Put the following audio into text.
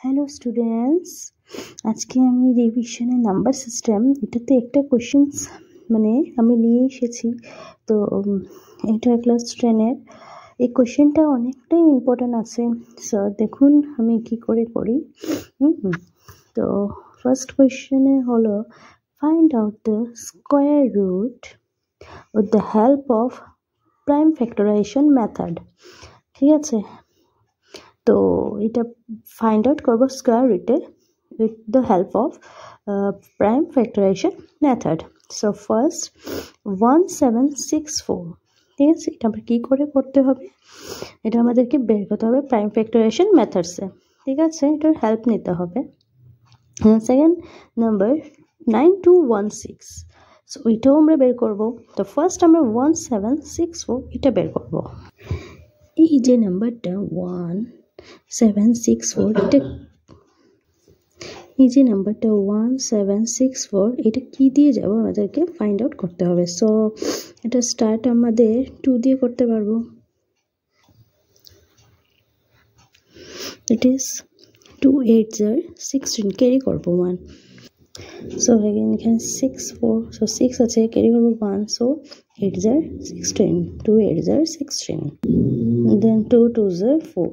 Hello students, আজকে আমি রিভিশনের number system এটাতে একটা কোশ্চেন্স আমি নিয়ে এসেছি। তো এটা ক্লাস 10-এর। এই কোশ্চেনটা অনেকটাই ইম্পর্টেন্ট আছে। সো দেখুন আমি কি করে করি। তো ফার্স্ট কোশ্চেনে হলো find out the square root with the help of prime factorisation method. ঠিক আছে, তো এটা ফাইন্ড আউট করবো স্কোয়ার রুটে with the help of prime factorisation method. So first 1764, ঠিক আছে, এটা আমরা কী করে করতে হবে, এটা আমাদেরকে বের করতে হবে প্রাইম ফ্যাক্টরাইজেশন মেথডসে। ঠিক আছে, এটার হেল্প নিতে হবে। সেকেন্ড নাম্বার 9216, সো ওইটাও আমরা বের করবো। তো ফার্স্ট আমরা 1764 এটা বের করবো। এই যে নাম্বারটা 1764, এটা এই যে নাম্বারটা 1764 এটা কি দিয়ে যাব আমাদেরকে ফাইন্ড আউট করতে হবে। সো এটা স্টার্ট আমাদের 2 দিয়ে করতে পারবো। ইট ইজ 2 8 16, ক্যারি করবো 1। সো এখানে 6 4, সো 6 আছে, ক্যারি করবো 1, সো 8 16, 2 8 16, দেন 2 2 4,